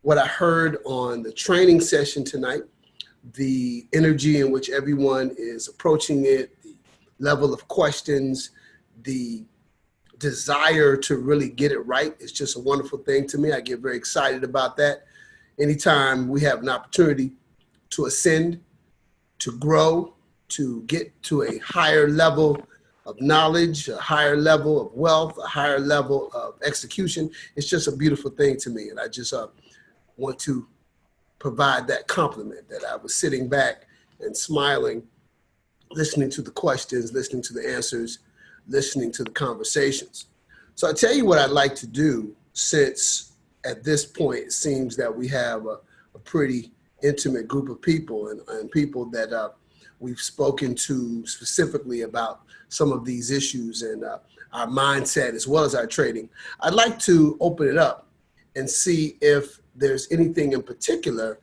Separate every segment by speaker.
Speaker 1: what I heard on the training session tonight, the energy in which everyone is approaching it, the level of questions, the desire to really get it right is just a wonderful thing to me. I get very excited about that. Anytime we have an opportunity to ascend, to grow, to get to a higher level of knowledge, a higher level of wealth, a higher level of execution, it's just a beautiful thing to me. And I just want to provide that compliment that I was sitting back and smiling, listening to the questions, listening to the answers, listening to the conversations. So I tell you what I'd like to do, since at this point it seems that we have a pretty intimate group of people and people that we've spoken to specifically about some of these issues and our mindset as well as our trading. I'd like to open it up and see if there's anything in particular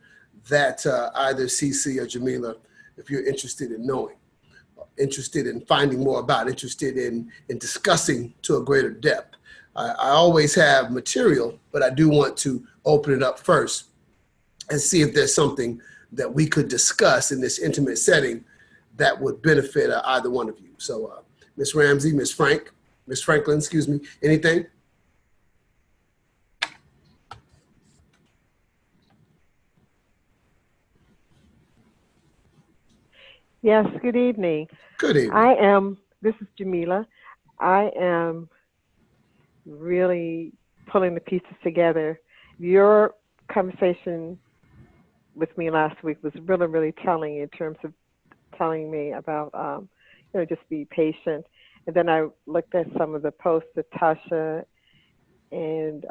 Speaker 1: that either CC or Jamila, if you're interested in knowing, interested in finding more about, interested in discussing to a greater depth. I always have material, but I do want to open it up first and see if there's something that we could discuss in this intimate setting that would benefit either one of you. So Ms. Ramsey, Ms. Franklin, excuse me, anything?
Speaker 2: Yes, good evening.
Speaker 1: Good evening.
Speaker 2: This is Jamila. I am really pulling the pieces together. Your conversation with me last week was really, really telling in terms of telling me about, just be patient. And then I looked at some of the posts that Tasha and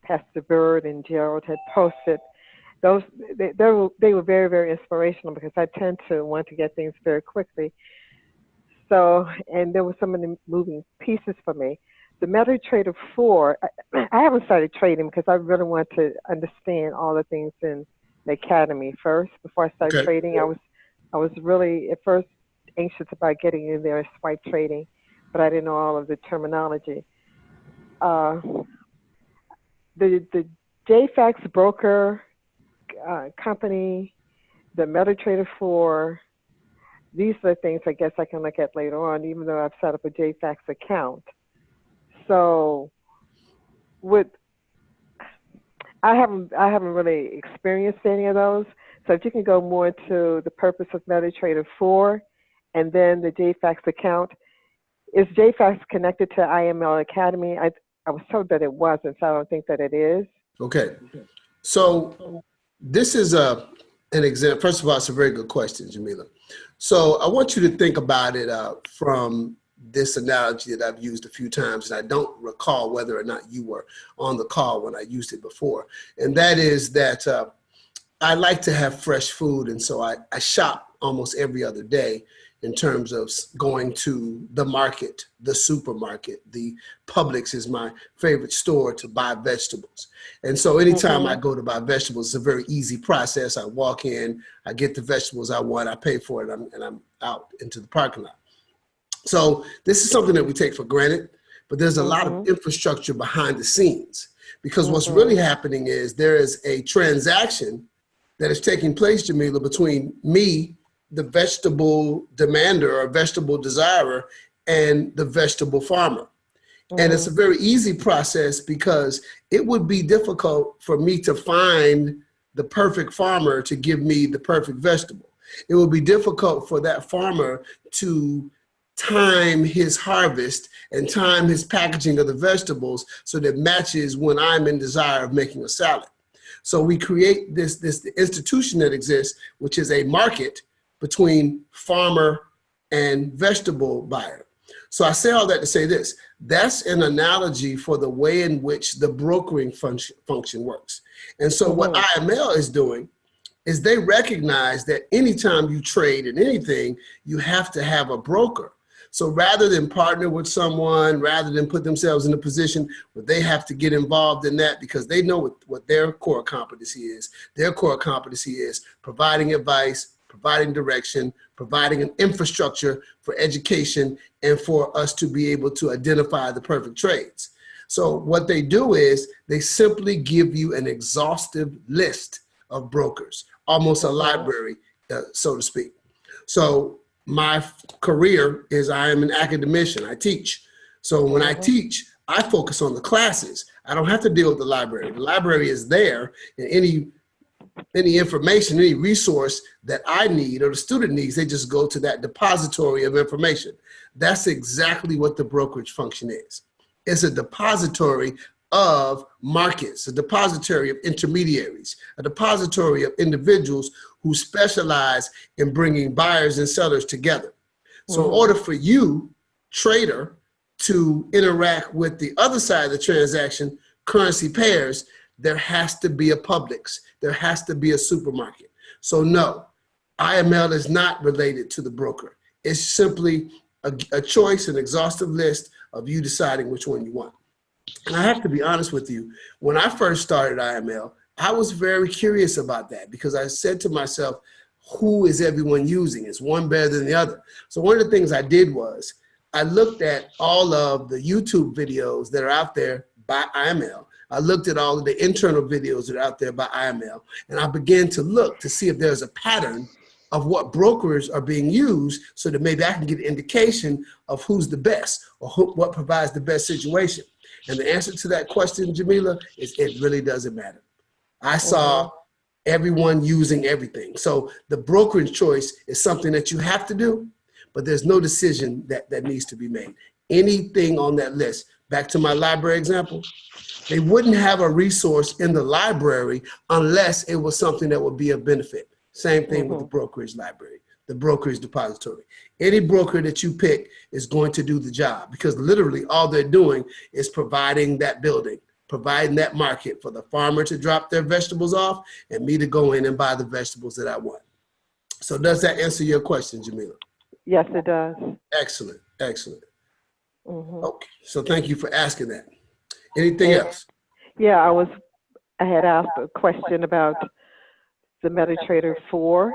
Speaker 2: Pastor Bird and Gerald had posted. Those they were very, very inspirational because I tend to want to get things very quickly. So, and there were some of the moving pieces for me. The MetaTrader 4, I haven't started trading because I really want to understand all the things in the academy first before I started trading. I was really at first anxious about getting in there and swipe trading, but I didn't know all of the terminology. The JFAX broker company, the MetaTrader 4, these are the things I guess I can look at later on, even though I've set up a JFAX account. So I haven't really experienced any of those. So if you can go more into the purpose of MetaTrader 4 and then the JFAX account. Is JFAX connected to IML Academy? I was told that it wasn't, so I don't think that it is.
Speaker 1: Okay. So this is an example. First of all, it's a very good question, Jamila. So I want you to think about it from this analogy that I've used a few times, and I don't recall whether or not you were on the call when I used it before. And that is that I like to have fresh food, and so I shop almost every other day in terms of going to the market, the supermarket. The Publix is my favorite store to buy vegetables. And so anytime I go to buy vegetables, it's a very easy process. I walk in, I get the vegetables I want, I pay for it, and I'm out into the parking lot. So this is something that we take for granted, but there's a lot of infrastructure behind the scenes, because what's really happening is there is a transaction that is taking place, Jamila, between me, the vegetable demander or vegetable desirer, and the vegetable farmer. And it's a very easy process because it would be difficult for me to find the perfect farmer to give me the perfect vegetable. It would be difficult for that farmer to time his harvest and time his packaging of the vegetables so that it matches when I'm in desire of making a salad. So we create this institution that exists, which is a market between farmer and vegetable buyer. So I say all that to say this: that's an analogy for the way in which the brokering function works. And so what IML is doing is they recognize that anytime you trade in anything, you have to have a broker. So rather than partner with someone, rather than put themselves in a position where they have to get involved in that because they know what their core competency is. Their core competency is providing advice, providing direction, providing an infrastructure for education and for us to be able to identify the perfect trades. So what they do is they simply give you an exhaustive list of brokers, almost a library, so to speak. So my career is I am an academician. I teach. So when I teach, I focus on the classes. I don't have to deal with the library. The library is there, and any information, any resource that I need or the student needs, they just go to that depository of information. That's exactly what the brokerage function is. It's a depository of markets, a depository of intermediaries, a depository of individuals who specialize in bringing buyers and sellers together. So in order for you, trader, to interact with the other side of the transaction, currency pairs, there has to be a Publix. There has to be a supermarket. So no, IML is not related to the broker. It's simply a choice, an exhaustive list of you deciding which one you want. And I have to be honest with you, when I first started IML, I was very curious about that because I said to myself, who is everyone using? Is one better than the other? So one of the things I did was I looked at all of the YouTube videos that are out there by IML. I looked at all of the internal videos that are out there by IML, and I began to look to see if there's a pattern of what brokers are being used so that maybe I can get an indication of who's the best or what provides the best situation. And the answer to that question, Jamila, is it really doesn't matter. I saw everyone using everything. So the brokerage choice is something that you have to do, but there's no decision that needs to be made. Anything on that list, back to my library example, they wouldn't have a resource in the library unless it was something that would be of benefit. Same thing with the brokerage library, the brokerage depository. Any broker that you pick is going to do the job because literally all they're doing is providing that building, providing that market for the farmer to drop their vegetables off and me to go in and buy the vegetables that I want. So does that answer your question, Jamila?
Speaker 2: Yes, it does.
Speaker 1: Excellent, excellent. Okay, so thank you for asking that. Anything else?
Speaker 2: Yeah, I had asked a question about the MetaTrader 4.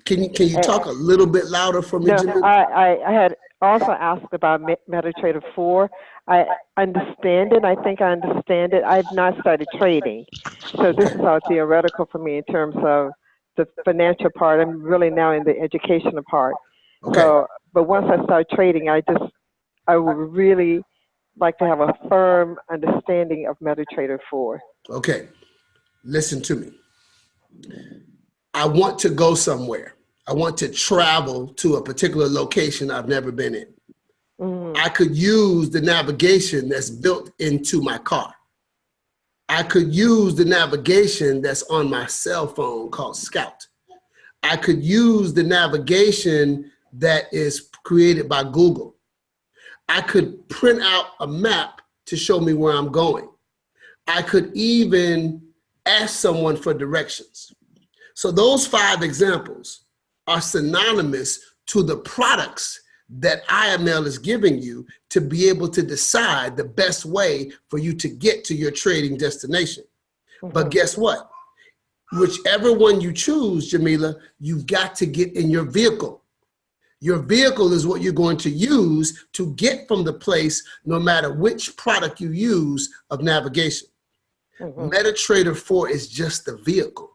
Speaker 1: Can you talk a little bit louder for me,
Speaker 2: No,
Speaker 1: Jamila?
Speaker 2: I had also asked about MetaTrader 4. I understand it. I think I understand it. I've not started trading. So this is all theoretical for me in terms of the financial part. I'm really now in the educational part.
Speaker 1: Okay.
Speaker 2: So, but once I start trading, I would really like to have a firm understanding of MetaTrader 4.
Speaker 1: Okay. Listen to me. I want to go somewhere. I want to travel to a particular location I've never been in. I could use the navigation that's built into my car. I could use the navigation that's on my cell phone called Scout. I could use the navigation that is created by Google. I could print out a map to show me where I'm going. I could even ask someone for directions. So those 5 examples are synonymous to the products that IML is giving you to be able to decide the best way for you to get to your trading destination. But guess what? Whichever one you choose, Jamila, you've got to get in your vehicle. Your vehicle is what you're going to use to get from the place, no matter which product you use of navigation. MetaTrader 4 is just the vehicle.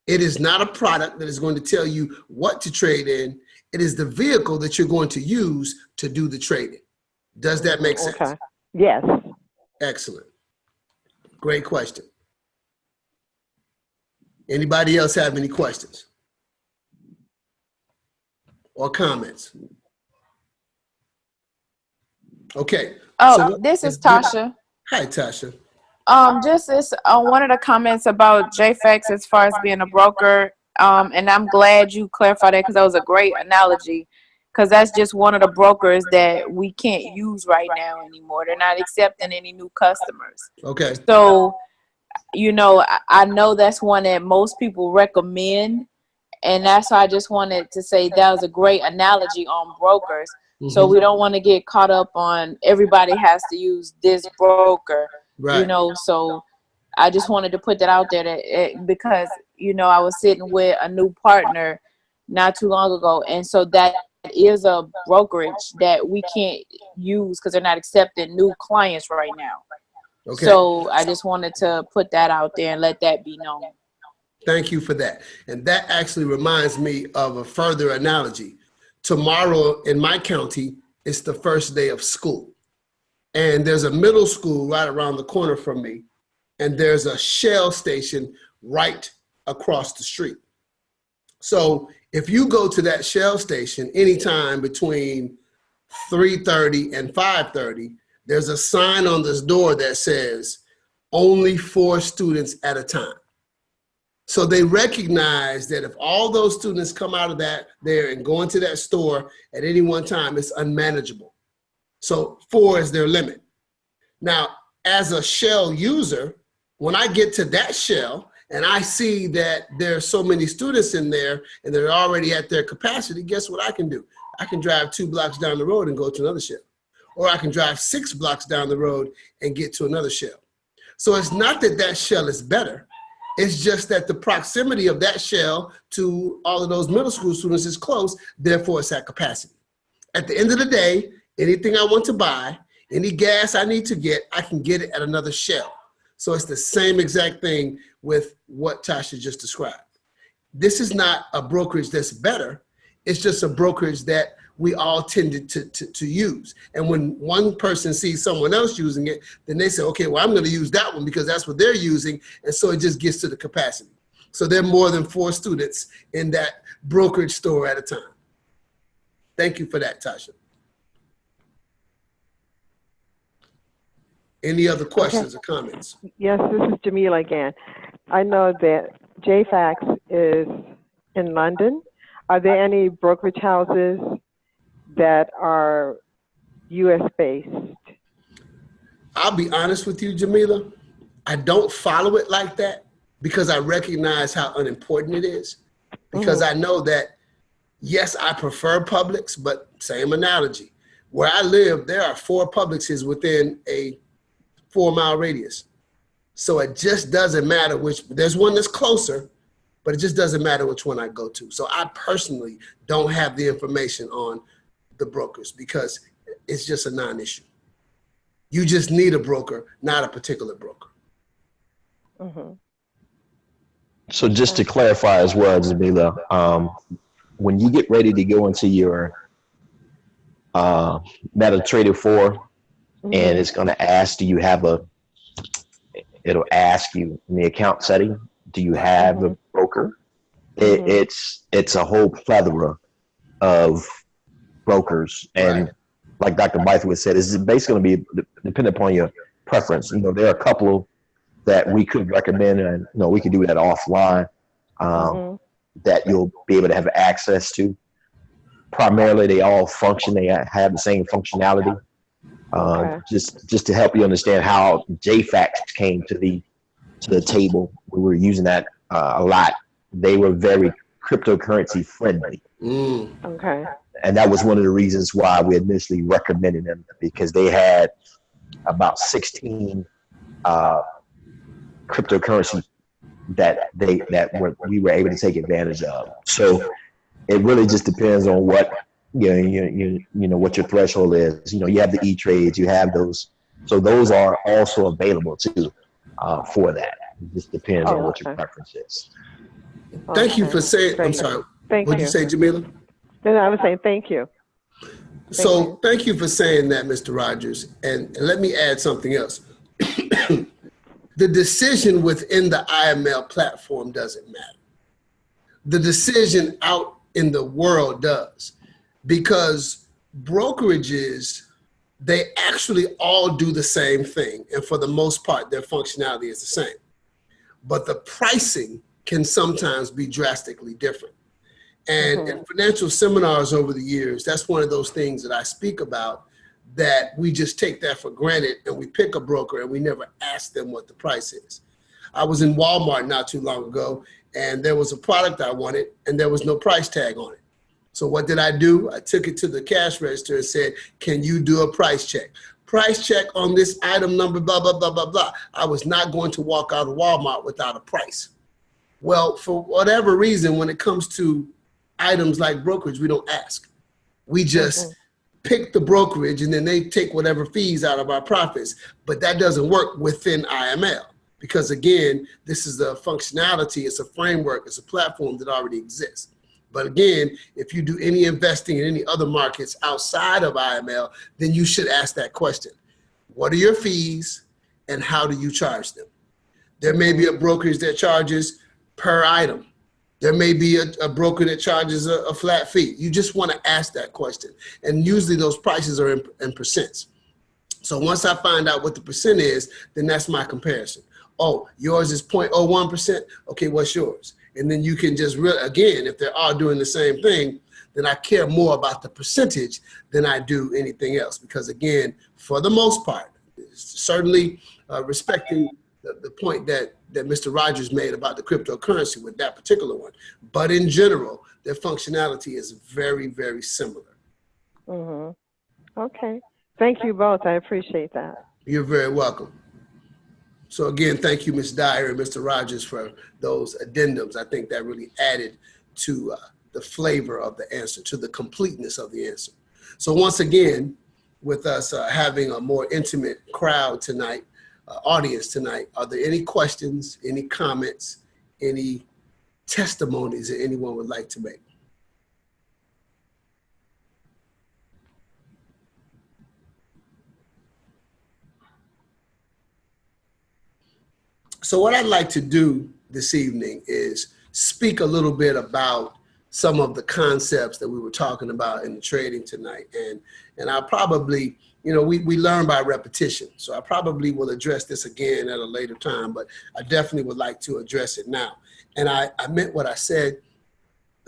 Speaker 1: It is not a product that is going to tell you what to trade in. It is the vehicle that you're going to use to do the trading. Does that make sense?
Speaker 2: Okay. Yes.
Speaker 1: Excellent. Great question. Anybody else have any questions or comments? Okay.
Speaker 3: Oh,
Speaker 1: so
Speaker 3: this is Tasha.
Speaker 1: Hi, Tasha.
Speaker 3: Just this one of the comments about JFX as far as being a broker. And I'm glad you clarified that because that was a great analogy. Because that's just one of the brokers that we can't use right now anymore. They're not accepting any new customers.
Speaker 1: Okay.
Speaker 3: So, you know, I know that's one that most people recommend. And that's why I just wanted to say that was a great analogy on brokers. So we don't want to get caught up on everybody has to use this broker.
Speaker 1: Right.
Speaker 3: You know, so I just wanted to put that out there because, you know, I was sitting with a new partner not too long ago. And so that is a brokerage that we can't use because they're not accepting new clients right now. Okay. So I just wanted to put that out there and let that be known.
Speaker 1: Thank you for that. And that actually reminds me of a further analogy. Tomorrow in my county, it's the first day of school. And there's a middle school right around the corner from me. And there's a Shell station right across the street. So if you go to that Shell station anytime between 3:30 and 5:30, there's a sign on this door that says only 4 students at a time. So they recognize that if all those students come out of that there and go into that store at any one time, it's unmanageable. So 4 is their limit. Now, as a Shell user, when I get to that Shell and I see that there's so many students in there and they're already at their capacity, guess what I can do? I can drive 2 blocks down the road and go to another Shell. Or I can drive 6 blocks down the road and get to another Shell. So it's not that that Shell is better. It's just that the proximity of that Shell to all of those middle school students is close, therefore it's at capacity. At the end of the day, anything I want to buy, any gas I need to get, I can get it at another Shell. So it's the same exact thing with what Tasha just described. This is not a brokerage that's better. It's just a brokerage that we all tended to use. And when one person sees someone else using it, then they say, okay, well, I'm gonna use that one because that's what they're using. And so it just gets to the capacity. So there are more than 4 students in that brokerage store at a time. Thank you for that, Tasha. Any other questions or comments?
Speaker 2: Yes, this is Jamila again. I know that JFAX is in London. Are there any brokerage houses that are US based?
Speaker 1: I'll be honest with you, Jamila. I don't follow it like that because I recognize how unimportant it is. Because I know that, yes, I prefer Publix, but same analogy. Where I live, there are 4 Publixes within a 4-mile radius. So it just doesn't matter which, there's one that's closer, but it just doesn't matter which one I go to. So I personally don't have the information on the brokers because it's just a non-issue. You just need a broker, not a particular broker.
Speaker 4: So just to clarify as well, Jamila, when you get ready to go into your MetaTrader 4, and it's going to ask, do you have it'll ask you in the account setting, do you have a broker? It's a whole plethora of brokers. And like Dr. Bythewood said, it's basically going to be dependent upon your preference. You know, there are a couple that we could recommend, and you know, we could do that offline, that you'll be able to have access to. Primarily, they all function. They have the same functionality. Just to help you understand how JFAX came to the table. We were using that a lot. They were very cryptocurrency friendly.
Speaker 2: Okay.
Speaker 4: And that was one of the reasons why we initially recommended them, because they had about 16 cryptocurrency that we were able to take advantage of. So it really just depends on what you know what your threshold is. You know, you have the E-Trades, you have those. So those are also available too for that. It just depends on what your preference is.
Speaker 1: Thank you for saying, I'm sorry. What did you say, Jamila?
Speaker 2: No, I was saying thank you.
Speaker 1: Thank you for saying that, Mr. Rogers. And let me add something else. The decision within the IML platform doesn't matter. The decision out in the world does, because brokerages, they actually all do the same thing. And for the most part, their functionality is the same. But the pricing can sometimes be drastically different. And in financial seminars over the years, that's one of those things that I speak about, that we just take that for granted and we pick a broker and we never ask them what the price is. I was in Walmart not too long ago, and there was a product I wanted and there was no price tag on it. So what did I do? I took it to the cash register and said, can you do a price check? Price check on this item number, blah, blah, blah, blah, blah. I was not going to walk out of Walmart without a price. Well, for whatever reason, when it comes to items like brokerage, we don't ask. We just pick the brokerage and then they take whatever fees out of our profits. But that doesn't work within IML because, again, this is a functionality, it's a framework, it's a platform that already exists. But again, if you do any investing in any other markets outside of IML, then you should ask that question. What are your fees and how do you charge them? There may be a brokerage that charges per item. There may be a broker that charges a flat fee. You just want to ask that question. And usually those prices are in percents. So once I find out what the percent is, then that's my comparison. Oh, yours is 0.01%. Okay, what's yours? And then you can just, again, if they're all doing the same thing, then I care more about the percentage than I do anything else. Because again, for the most part, certainly respecting the point that Mr. Rogers made about the cryptocurrency with that particular one. But in general, their functionality is very, very similar.
Speaker 2: Okay. Thank you both. I appreciate that.
Speaker 1: You're very welcome. So again, thank you, Ms. Dyer and Mr. Rogers, for those addendums. I think that really added to the flavor of the answer, to the completeness of the answer. So once again, with us having a more intimate crowd tonight, audience tonight, are there any questions, any comments, any testimonies that anyone would like to make? So what I'd like to do this evening is speak a little bit about some of the concepts that we were talking about in the trading tonight. And I probably, you know, we learn by repetition. So I probably will address this again at a later time, but I definitely would like to address it now. And I meant what I said.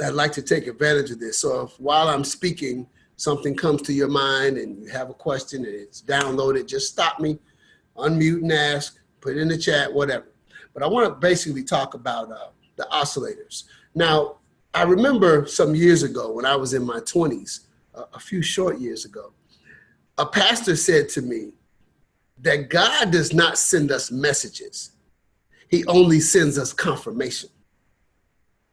Speaker 1: I'd like to take advantage of this. So if while I'm speaking, something comes to your mind and you have a question and it's downloaded, just stop me, unmute and ask, put it in the chat, whatever. But I want to basically talk about the oscillators. Now, I remember some years ago when I was in my 20s, a few short years ago, a pastor said to me that God does not send us messages. He only sends us confirmation.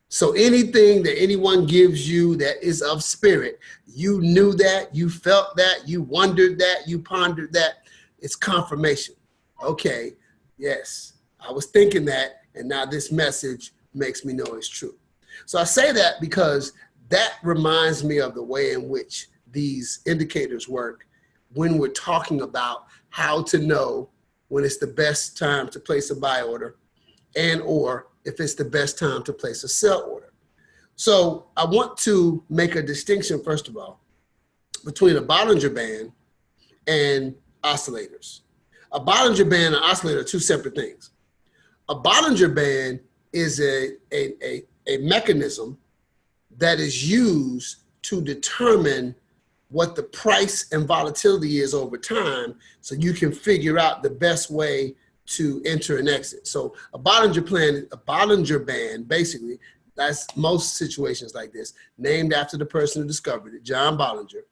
Speaker 1: So anything that anyone gives you that is of spirit, you knew that, you felt that, you wondered that, you pondered that, it's confirmation. Okay, yes, I was thinking that, and now this message makes me know it's true. So I say that because that reminds me of the way in which these indicators work when we're talking about how to know when it's the best time to place a buy order and or if it's the best time to place a sell order. So I want to make a distinction, first of all, between a Bollinger Band and oscillators. A Bollinger Band and oscillator are two separate things. A Bollinger Band is a mechanism that is used to determine what the price and volatility is over time so you can figure out the best way to enter and exit. So a Bollinger Band, basically, that's most situations like this, named after the person who discovered it, John Bollinger.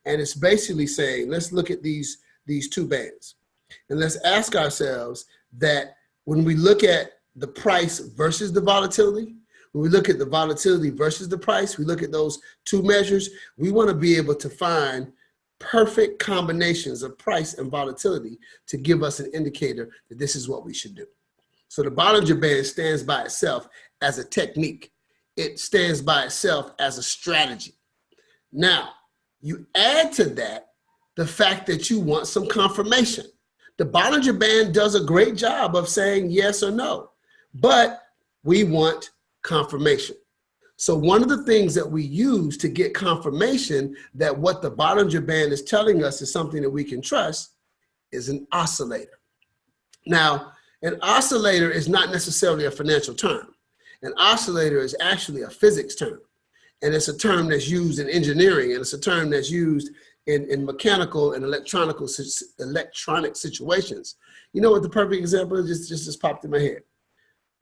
Speaker 1: And it's basically saying, let's look at these two bands. And let's ask ourselves that when we look at the price versus the volatility, when we look at the volatility versus the price, we look at those two measures, we want to be able to find perfect combinations of price and volatility to give us an indicator that this is what we should do. So the Bollinger Band stands by itself as a technique. It stands by itself as a strategy. Now, you add to that the fact that you want some confirmation. The Bollinger Band does a great job of saying yes or no, but we want confirmation. So one of the things that we use to get confirmation that what the Bollinger Band is telling us is something that we can trust is an oscillator. Now, an oscillator is not necessarily a financial term. An oscillator is actually a physics term. And it's a term that's used in engineering, and it's a term that's used in mechanical and electronic situations. You know what the perfect example is? Just popped in my head.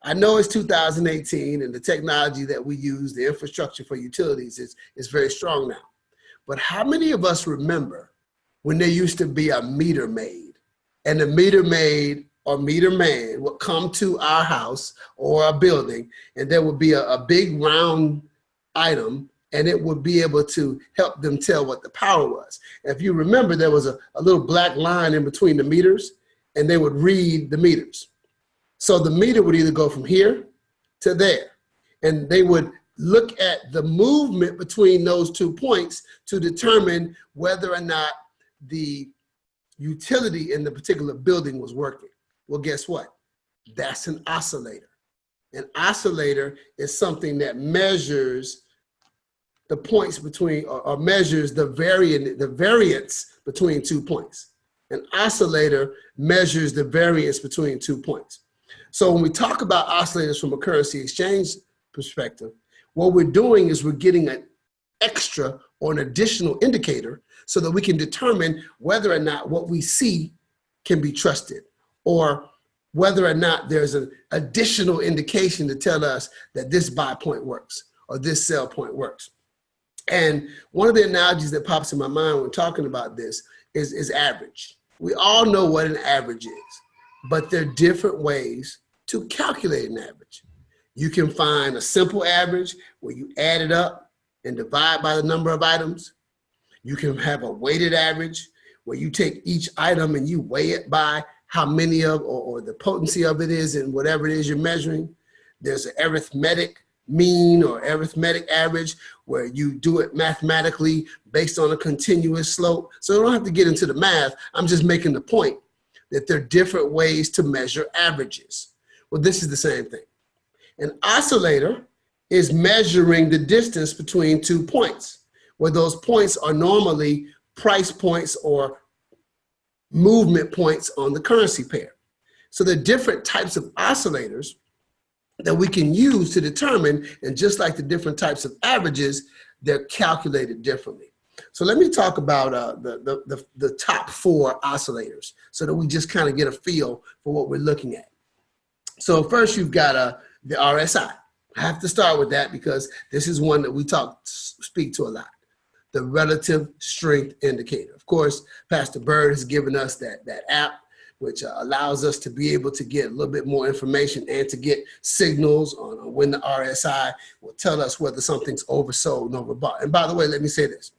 Speaker 1: I know it's 2018 and the technology that we use, the infrastructure for utilities is very strong now. But how many of us remember when there used to be a meter maid, and the meter maid or meter man would come to our house or a building, and there would be a big round item and it would be able to help them tell what the power was. If you remember, there was a little black line in between the meters, and they would read the meters. So the meter would either go from here to there, and they would look at the movement between those 2 points to determine whether or not the utility in the particular building was working. Well, guess what? That's an oscillator. An oscillator is something that measures the points between, or measures the variance between 2 points. An oscillator measures the variance between 2 points. So when we talk about oscillators from a currency exchange perspective, what we're doing is we're getting an extra or an additional indicator so that we can determine whether or not what we see can be trusted, or whether or not there's an additional indication to tell us that this buy point works or this sell point works. And one of the analogies that pops in my mind when talking about this is average. We all know what an average is, but there are different ways to calculate an average. You can find a simple average where you add it up and divide by the number of items. You can have a weighted average where you take each item and you weigh it by how many of, or the potency of it is and whatever it is you're measuring. There's an arithmetic mean or arithmetic average where you do it mathematically based on a continuous slope. So I don't have to get into the math. I'm just making the point that there are different ways to measure averages. Well, this is the same thing. An oscillator is measuring the distance between 2 points, where those points are normally price points or movement points on the currency pair. So there are different types of oscillators that we can use to determine, and just like the different types of averages, they're calculated differently. So let me talk about the top 4 oscillators so that we just kind of get a feel for what we're looking at. So first you've got the RSI. I have to start with that because this is one that we speak to a lot. The relative strength indicator. Of course, Pastor Bird has given us that app, which allows us to be able to get a little bit more information and to get signals on when the RSI will tell us whether something's oversold and overbought. And by the way, let me say this.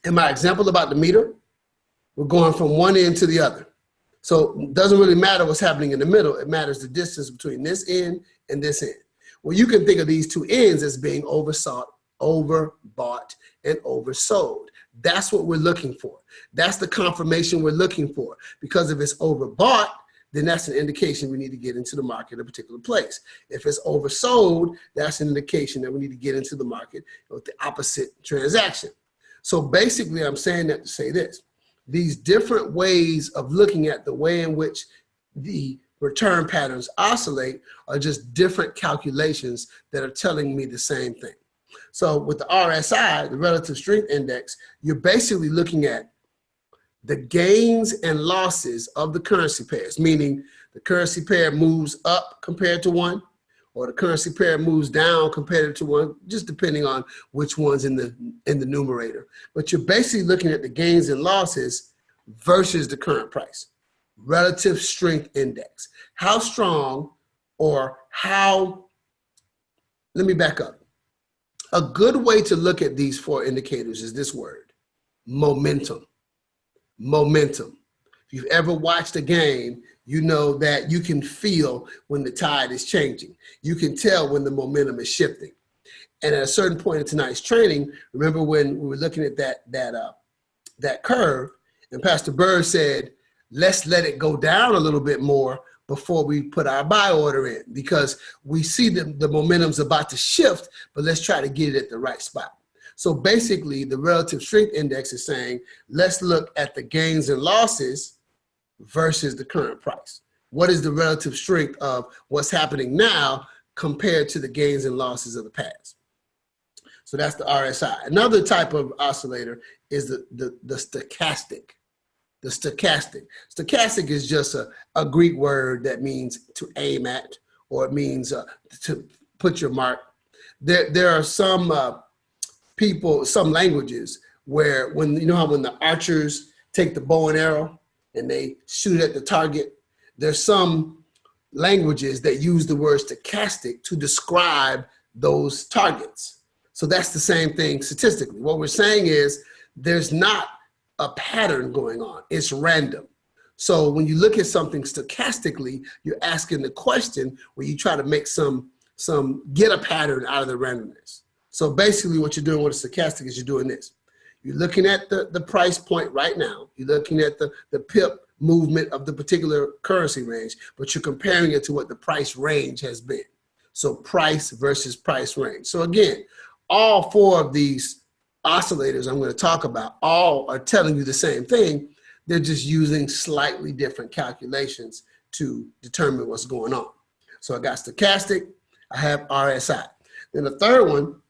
Speaker 1: In my example about the meter, we're going from one end to the other. So it doesn't really matter what's happening in the middle. It matters the distance between this end and this end. Well, you can think of these 2 ends as being oversought, overbought, and oversold. That's what we're looking for. That's the confirmation we're looking for. Because if it's overbought, then that's an indication we need to get into the market in a particular place. If it's oversold, that's an indication that we need to get into the market with the opposite transaction. So basically, I'm saying that to say this. These different ways of looking at the way in which the return patterns oscillate are just different calculations that are telling me the same thing. So with the RSI, the relative strength index, you're basically looking at the gains and losses of the currency pairs, meaning the currency pair moves up compared to one, or the currency pair moves down compared to one, just depending on which one's in the numerator. But you're basically looking at the gains and losses versus the current price. Relative strength index. How strong, or how, let me back up. A good way to look at these 4 indicators is this word, momentum. Momentum. If you've ever watched a game, you know that you can feel when the tide is changing. You can tell when the momentum is shifting. And at a certain point in tonight's training, remember when we were looking at that curve, and Pastor Bird said, let's let it go down a little bit more before we put our buy order in, because we see the momentum's about to shift, but let's try to get it at the right spot. So basically, the relative strength index is saying, let's look at the gains and losses versus the current price. What is the relative strength of what's happening now compared to the gains and losses of the past? So that's the RSI. Another type of oscillator is the stochastic. The stochastic. Stochastic is just a Greek word that means to aim at, or it means to put your mark. There are some people, some languages where when the archers take the bow and arrow and they shoot at the target, there's some languages that use the word stochastic to describe those targets. So that's the same thing statistically. What we're saying is there's not a pattern going on. It's random. So when you look at something stochastically, you're asking the question where you try to make get a pattern out of the randomness. So basically what you're doing with a stochastic is you're doing this. You're looking at the price point right now. You're looking at the pip movement of the particular currency range, but you're comparing it to what the price range has been. So price versus price range. So again, all four of these oscillators I'm going to talk about all are telling you the same thing. They're just using slightly different calculations to determine what's going on. So I got stochastic, I have RSI. Then the third one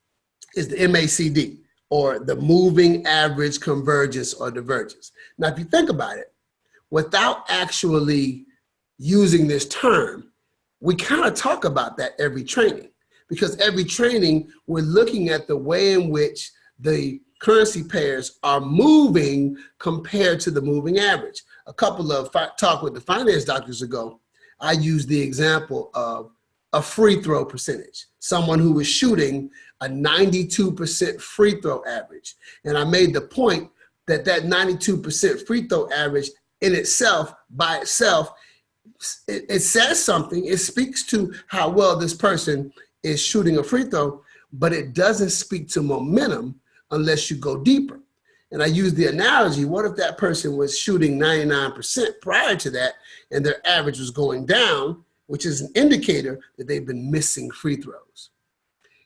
Speaker 1: is the MACD, or the moving average convergence or divergence. Now, if you think about it, without actually using this term, we kind of talk about that every training, because every training we're looking at the way in which the currency pairs are moving compared to the moving average. A couple of talk with the finance doctors ago, I used the example of a free throw percentage, someone who was shooting a 92% free throw average. And I made the point that 92% free throw average in itself, by itself, it says something. It speaks to how well this person is shooting a free throw, but it doesn't speak to momentum unless you go deeper. And I use the analogy, what if that person was shooting 99% prior to that and their average was going down, which is an indicator that they've been missing free throws.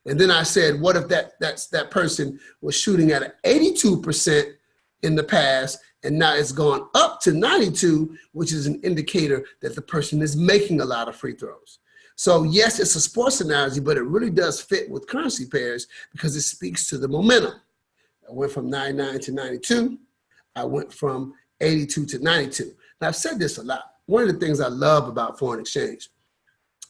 Speaker 1: And then I said, what if that person was shooting at an 82% in the past and now it's gone up to 92, which is an indicator that the person is making a lot of free throws. So yes, it's a sports analogy, but it really does fit with currency pairs because it speaks to the momentum. I went from 99 to 92. I went from 82 to 92. Now I've said this a lot. One of the things I love about foreign exchange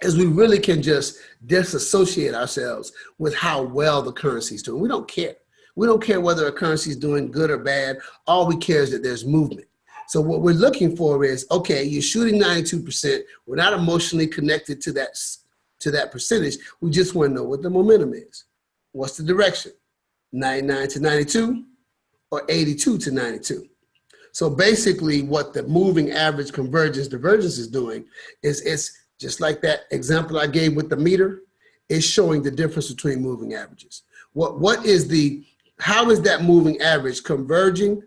Speaker 1: is we really can just disassociate ourselves with how well the currency is doing. We don't care. We don't care whether a currency is doing good or bad. All we care is that there's movement. So what we're looking for is, okay, you're shooting 92%. We're not emotionally connected to that percentage. We just want to know what the momentum is. What's the direction? 99 to 92 or 82 to 92? So basically what the moving average convergence divergence is doing is it's just like that example I gave with the meter, is showing the difference between moving averages. How is that moving average converging?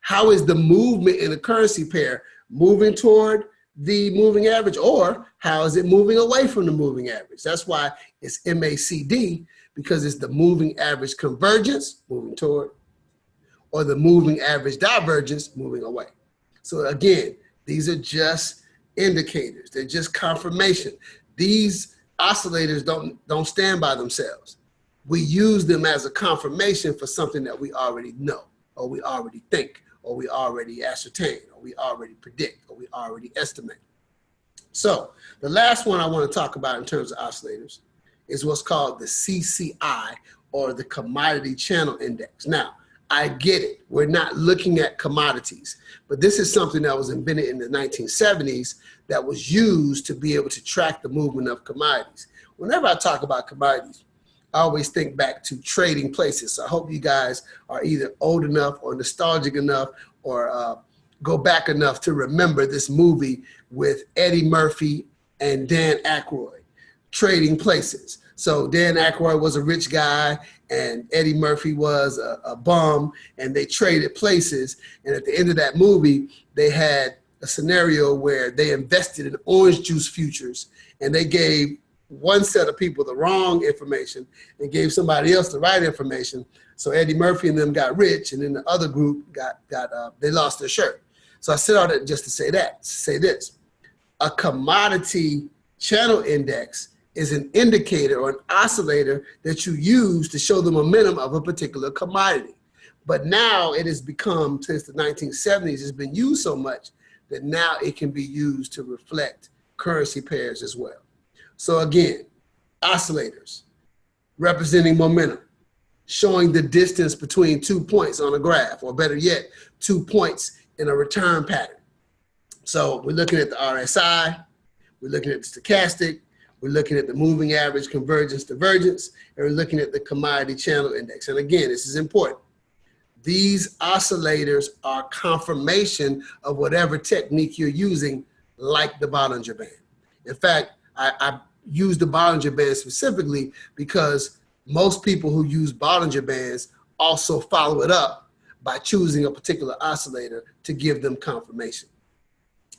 Speaker 1: How is the movement in a currency pair moving toward the moving average, or how is it moving away from the moving average? That's why it's MACD, because it's the moving average convergence, moving toward, or the moving average divergence, moving away. So again, these are just indicators. They're just confirmation. These oscillators don't stand by themselves. We use them as a confirmation for something that we already know, or we already think, or we already ascertain, or we already predict, or we already estimate. So the last one I want to talk about in terms of oscillators is what's called the CCI, or the Commodity Channel Index. Now, I get it. We're not looking at commodities, but this is something that was invented in the 1970s that was used to be able to track the movement of commodities. Whenever I talk about commodities, I always think back to Trading Places. So I hope you guys are either old enough or nostalgic enough or go back enough to remember this movie with Eddie Murphy and Dan Aykroyd, Trading Places. So Dan Aykroyd was a rich guy and Eddie Murphy was a bum, and they traded places. And at the end of that movie, they had a scenario where they invested in orange juice futures, and they gave one set of people the wrong information and gave somebody else the right information. So Eddie Murphy and them got rich, and then the other group they lost their shirt. So I said all that just to say this: a commodity channel index is an indicator or an oscillator that you use to show the momentum of a particular commodity. But now it has become, since the 1970s, it's been used so much that now it can be used to reflect currency pairs as well. So again, oscillators representing momentum, showing the distance between 2 points on a graph, or better yet, 2 points in a return pattern. So we're looking at the RSI, we're looking at the stochastic, We're looking at the moving average, convergence, divergence, and we're looking at the commodity channel index. And again, this is important. These oscillators are confirmation of whatever technique you're using, like the Bollinger Band. In fact, I use the Bollinger Band specifically because most people who use Bollinger Bands also follow it up by choosing a particular oscillator to give them confirmation.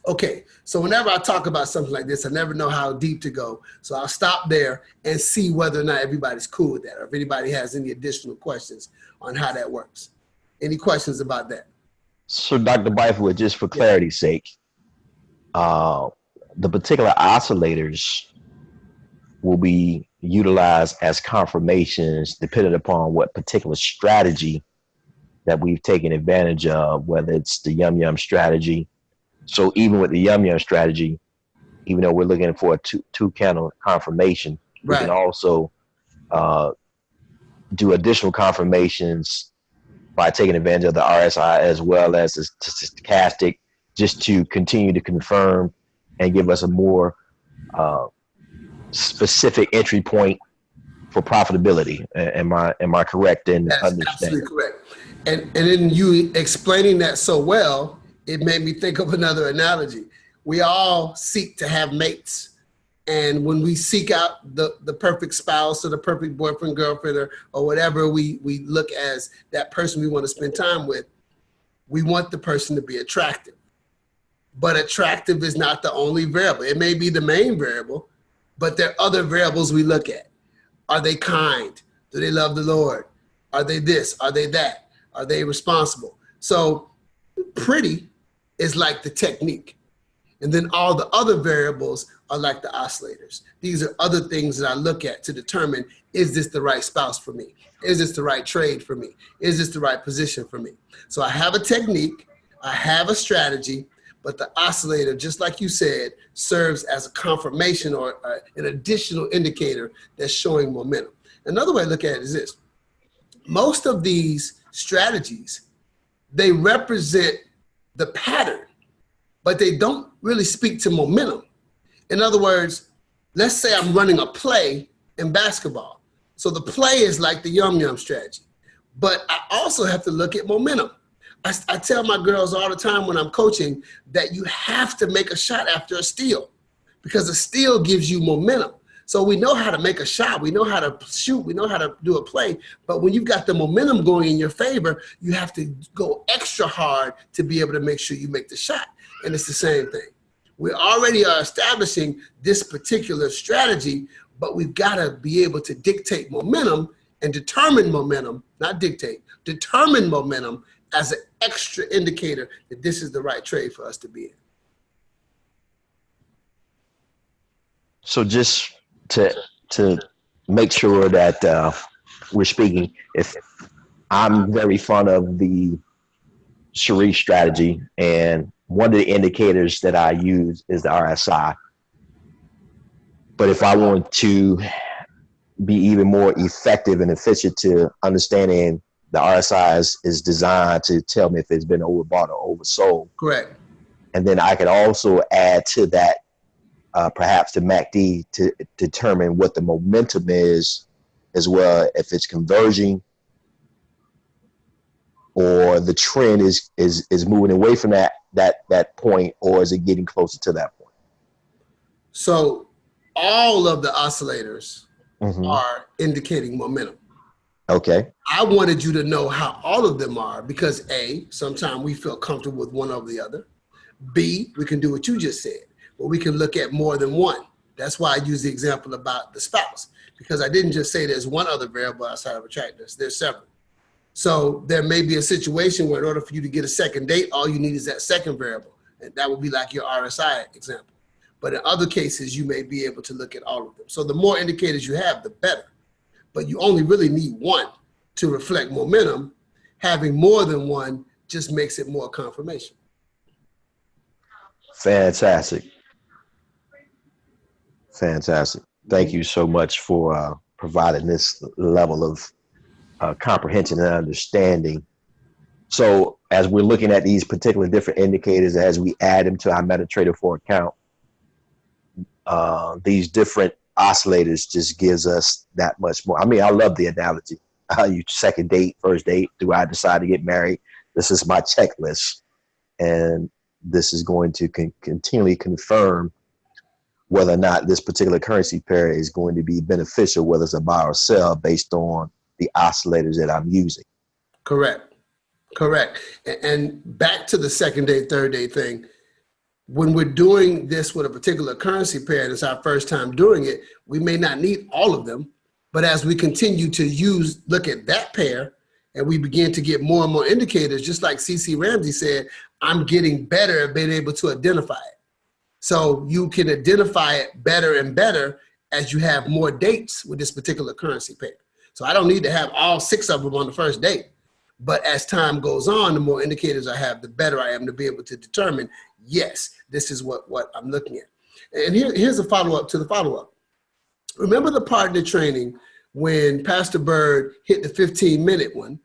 Speaker 1: Okay, so whenever I talk about something like this, I never know how deep to go. So I'll stop there and see whether or not everybody's cool with that, or if anybody has any additional questions on how that works. Any questions about that?
Speaker 4: So Dr. Bythewood, just for clarity's sake, the particular oscillators will be utilized as confirmations depending upon what particular strategy that we've taken advantage of, whether it's the yum-yum strategy. So even with the yum-yum strategy, even though we're looking for a two-candle confirmation, we can also do additional confirmations by taking advantage of the RSI as well as the stochastic, just to continue to confirm and give us a more specific entry point for profitability. Am I correct in understanding?
Speaker 1: Absolutely correct. And in you explaining that so well, it made me think of another analogy. We all seek to have mates. And when we seek out the perfect spouse or the perfect boyfriend, girlfriend, or whatever we look as that person we want to spend time with, we want the person to be attractive. But attractive is not the only variable. It may be the main variable, but there are other variables we look at. Are they kind? Do they love the Lord? Are they this? Are they that? Are they responsible? So pretty is like the technique. And then all the other variables are like the oscillators. These are other things that I look at to determine, is this the right spouse for me? Is this the right trade for me? Is this the right position for me? So I have a technique, I have a strategy, but the oscillator, just like you said, serves as a confirmation or an additional indicator that's showing momentum. Another way to look at it is this. Most of these strategies, they represent the pattern, but they don't really speak to momentum. In other words, let's say I'm running a play in basketball. So the play is like the yum-yum strategy, but I also have to look at momentum. I tell my girls all the time when I'm coaching that you have to make a shot after a steal, because a steal gives you momentum. So we know how to make a shot, we know how to shoot, we know how to do a play, but when you've got the momentum going in your favor, you have to go extra hard to be able to make sure you make the shot. And it's the same thing. We already are establishing this particular strategy, but we've got to be able to dictate momentum and determine momentum, not dictate, determine momentum as an extra indicator that this is the right trade for us to be in.
Speaker 4: So just to make sure that we're speaking, if I'm very fond of the Cherie strategy, and one of the indicators that I use is the RSI. But if I want to be even more effective and efficient to understanding the RSI is designed to tell me if it's been overbought or oversold.
Speaker 1: Correct.
Speaker 4: And then I could also add to that perhaps the MACD to determine what the momentum is as well, if it's converging or the trend is moving away from that point, or is it getting closer to that point?
Speaker 1: So all of the oscillators are indicating momentum.
Speaker 4: Okay.
Speaker 1: I wanted you to know how all of them are because A, sometimes we feel comfortable with one over the other. B, we can do what you just said, but we can look at more than one. That's why I use the example about the spouse, because I didn't just say there's one other variable outside of attractiveness, there's several. So there may be a situation where in order for you to get a second date, all you need is that second variable. And that would be like your RSI example. But in other cases, you may be able to look at all of them. So the more indicators you have, the better. But you only really need one to reflect momentum. Having more than one just makes it more confirmation.
Speaker 4: Fantastic. Fantastic. Thank you so much for providing this level of comprehension and understanding. So as we're looking at these particular different indicators, as we add them to our MetaTrader 4 account, these different oscillators just gives us that much more. I mean, I love the analogy. You second date, first date, do I decide to get married? This is my checklist. And this is going to continually confirm whether or not this particular currency pair is going to be beneficial, whether it's a buy or sell based on the oscillators that I'm using.
Speaker 1: Correct. Correct. And back to the second day, third day thing. When we're doing this with a particular currency pair and it's our first time doing it, we may not need all of them. But as we continue to look at that pair and we begin to get more and more indicators, just like CC Ramsey said, I'm getting better at being able to identify it. So you can identify it better and better as you have more dates with this particular currency pair. So I don't need to have all 6 of them on the first date. But as time goes on, the more indicators I have, the better I am to be able to determine, yes, this is what I'm looking at. And here's a follow-up to the follow-up. Remember the part of the training when Pastor Bird hit the 15-minute one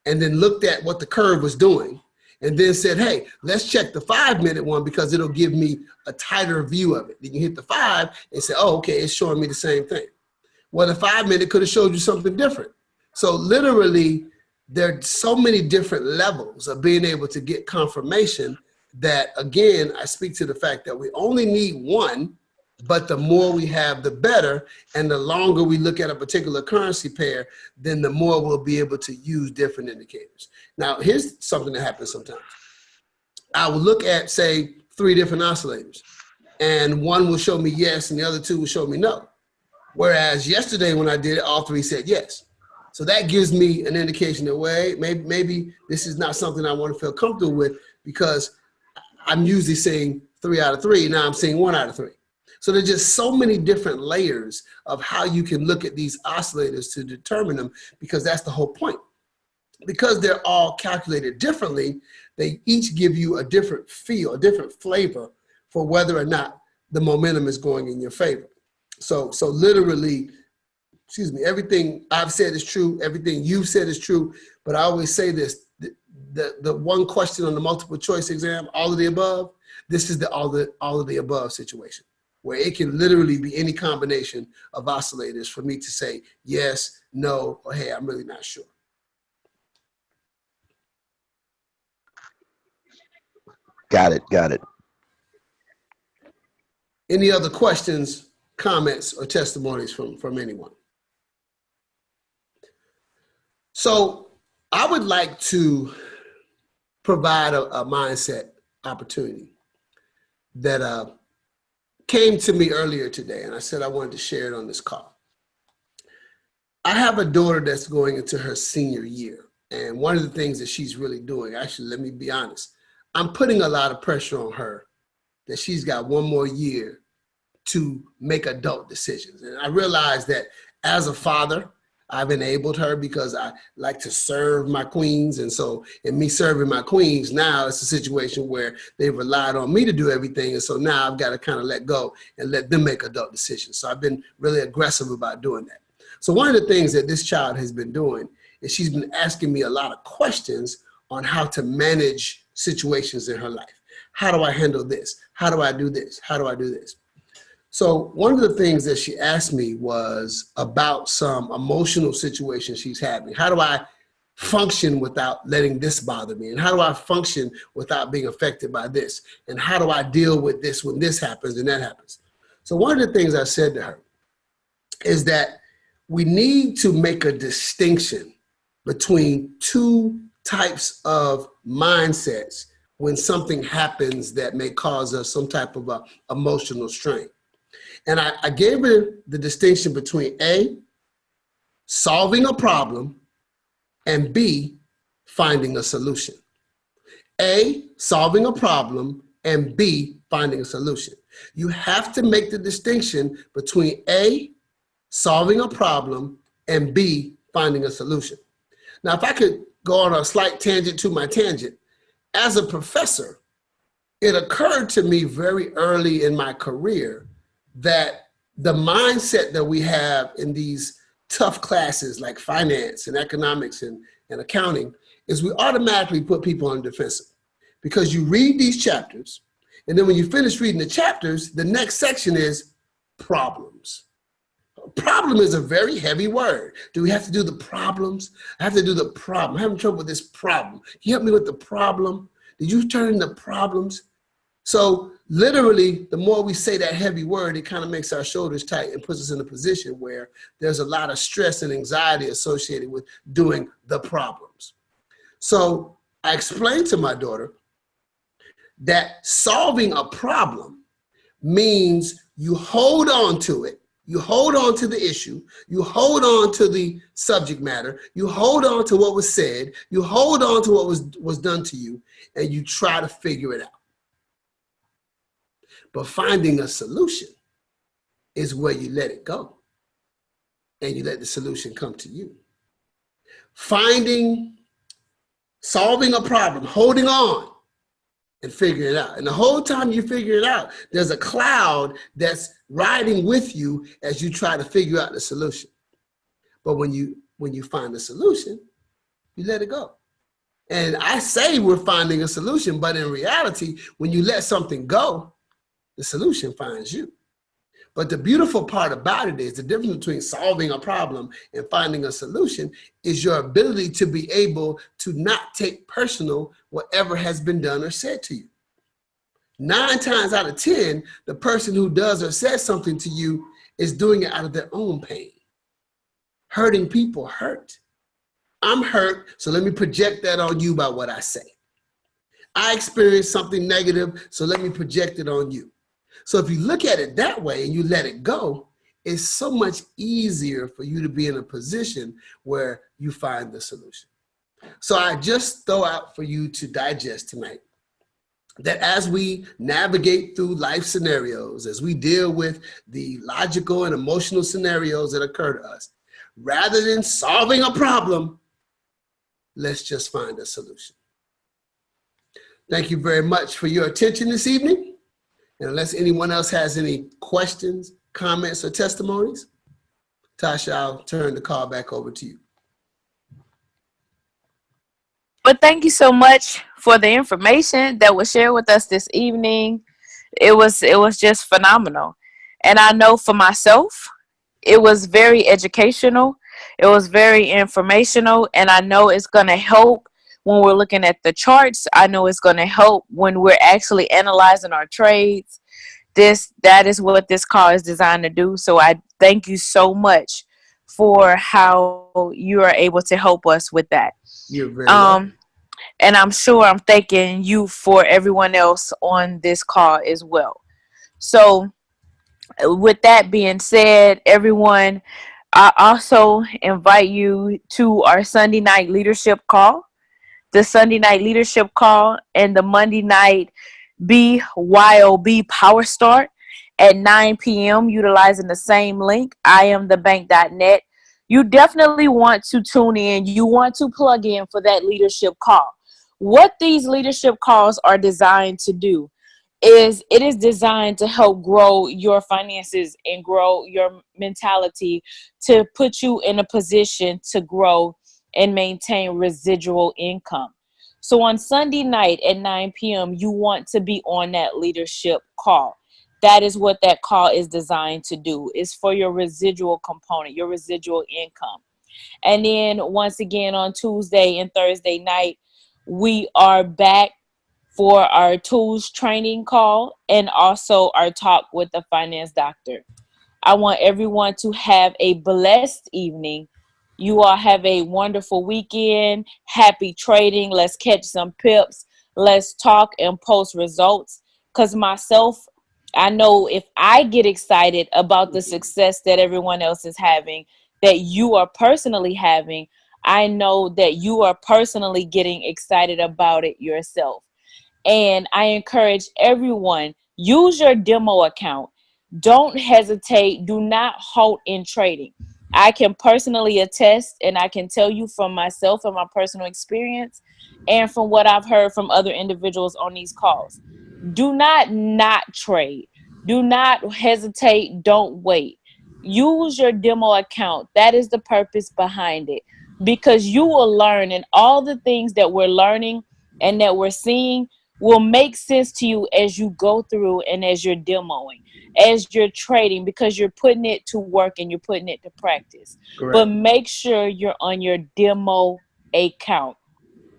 Speaker 1: and then looked at what the curve was doing and then said, hey, let's check the 5-minute one because it'll give me a tighter view of it. Then you hit the 5 and say, oh, okay, it's showing me the same thing. Well, the 5-minute could have showed you something different. So literally, there are so many different levels of being able to get confirmation that, again, I speak to the fact that we only need one, but the more we have, the better. And the longer we look at a particular currency pair, then the more we'll be able to use different indicators. Now, here's something that happens sometimes. I will look at, say, 3 different oscillators, and one will show me yes, and the other 2 will show me no. Whereas yesterday when I did it, all 3 said yes. So that gives me an indication that, wait, maybe this is not something I want to feel comfortable with because I'm usually seeing 3 out of 3. Now I'm seeing 1 out of 3. So there's just so many different layers of how you can look at these oscillators to determine them, because that's the whole point. Because they're all calculated differently, they each give you a different feel, a different flavor for whether or not the momentum is going in your favor. So literally, excuse me, everything I've said is true, everything you've said is true, but I always say this, the one question on the multiple choice exam, all of the above, this is the all of the above situation, where it can literally be any combination of oscillators for me to say yes, no, or hey, I'm really not sure.
Speaker 4: Got it.
Speaker 1: Any other questions, comments, or testimonies from anyone? So I would like to provide a mindset opportunity that came to me earlier today, and I said I wanted to share it on this call. I have a daughter that's going into her senior year, and one of the things that she's really doing, actually, let me be honest, I'm putting a lot of pressure on her that she's got 1 more year to make adult decisions. And I realize that as a father, I've enabled her because I like to serve my queens. And so in me serving my queens, now it's a situation where they've relied on me to do everything. And so now I've got to kind of let go and let them make adult decisions. So I've been really aggressive about doing that. So one of the things that this child has been doing is she's been asking me a lot of questions on how to manage situations in her life. How do I handle this? How do I do this? How do I do this? So one of the things that she asked me was about some emotional situations she's having. How do I function without letting this bother me? And how do I function without being affected by this? And how do I deal with this when this happens and that happens? So one of the things I said to her is that we need to make a distinction between 2 types of mindsets when something happens that may cause us some type of emotional strain. And I gave her the distinction between A, solving a problem, and B, finding a solution. A, solving a problem, and B, finding a solution. You have to make the distinction between A, solving a problem, and B, finding a solution. Now, if I could go on a slight tangent to my tangent, as a professor, it occurred to me very early in my career that the mindset that we have in these tough classes like finance and economics and accounting is we automatically put people on the defensive, because you read these chapters, and then when you finish reading the chapters, the next section is problems. Problem is a very heavy word. Do we have to do the problems? I have to do the problem. I'm having trouble with this problem. Can you help me with the problem? Did you turn in the problems? So literally, the more we say that heavy word, it kind of makes our shoulders tight and puts us in a position where there's a lot of stress and anxiety associated with doing the problems. So I explained to my daughter that solving a problem means you hold on to it. You hold on to the issue. You hold on to the subject matter. You hold on to what was said. You hold on to what was done to you, and you try to figure it out. But finding a solution is where you let it go, and you let the solution come to you. Solving a problem, holding on, and figure it out. And the whole time you figure it out, there's a cloud that's riding with you as you try to figure out the solution. But when you find the solution, you let it go. And I say we're finding a solution, but in reality, when you let something go, the solution finds you. But the beautiful part about it is the difference between solving a problem and finding a solution is your ability to be able to not take personal whatever has been done or said to you. 9 times out of 10, the person who does or says something to you is doing it out of their own pain. Hurting people hurt. I'm hurt, so let me project that on you by what I say. I experienced something negative, so let me project it on you. So if you look at it that way and you let it go, it's so much easier for you to be in a position where you find the solution. So I just throw out for you to digest tonight that as we navigate through life scenarios, as we deal with the logical and emotional scenarios that occur to us, rather than solving a problem, let's just find a solution. Thank you very much for your attention this evening. And unless anyone else has any questions, comments, or testimonies, Tasha, I'll turn the call back over to you.
Speaker 3: But thank you so much for the information that was shared with us this evening. It was just phenomenal. And I know for myself, it was very educational. It was very informational. And I know it's going to help when we're looking at the charts. I know it's going to help when we're actually analyzing our trades. That is what this call is designed to do. So I thank you so much for how you are able to help us with that.
Speaker 1: You're very welcome.
Speaker 3: And I'm sure I'm thanking you for everyone else on this call as well. So with that being said, everyone, I also invite you to our Sunday night leadership call, the Sunday night leadership call, and the Monday night BYOB Power Start at 9 p.m. utilizing the same link, iamthebank.net. You definitely want to tune in. You want to plug in for that leadership call. What these leadership calls are designed to do is it is designed to help grow your finances and grow your mentality to put you in a position to grow and maintain residual income. So on Sunday night at 9 p.m., you want to be on that leadership call. That is what that call is designed to do. It's for your residual component, your residual income. And then once again on Tuesday and Thursday night, we are back for our tools training call and also our talk with the finance doctor. I want everyone to have a blessed evening. You all have a wonderful weekend. Happy trading. Let's catch some pips. Let's talk and post results. Because myself, I know if I get excited about the success that everyone else is having, that you are personally having, I know that you are personally getting excited about it yourself. And I encourage everyone, use your demo account. Don't hesitate. Do not halt in trading. I can personally attest, and I can tell you from myself and my personal experience and from what I've heard from other individuals on these calls. Do not trade. Do not hesitate. Don't wait. Use your demo account. That is the purpose behind it, because you will learn, and all the things that we're learning and that we're seeing will make sense to you as you go through and as you're demoing. as you're trading, because you're putting it to work and you're putting it to practice.
Speaker 1: Correct.
Speaker 3: But make sure you're on your demo account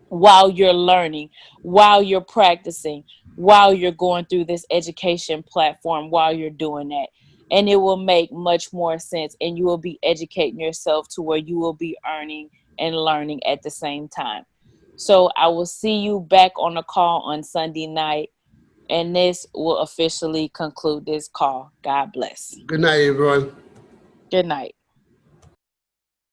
Speaker 3: while you're learning, while you're practicing, while you're going through this education platform, while you're doing that. And it will make much more sense, and you will be educating yourself to where you will be earning and learning at the same time. So I will see you back on the call on Sunday night, and this will officially conclude this call. God bless.
Speaker 1: Good night, everyone.
Speaker 3: Good night.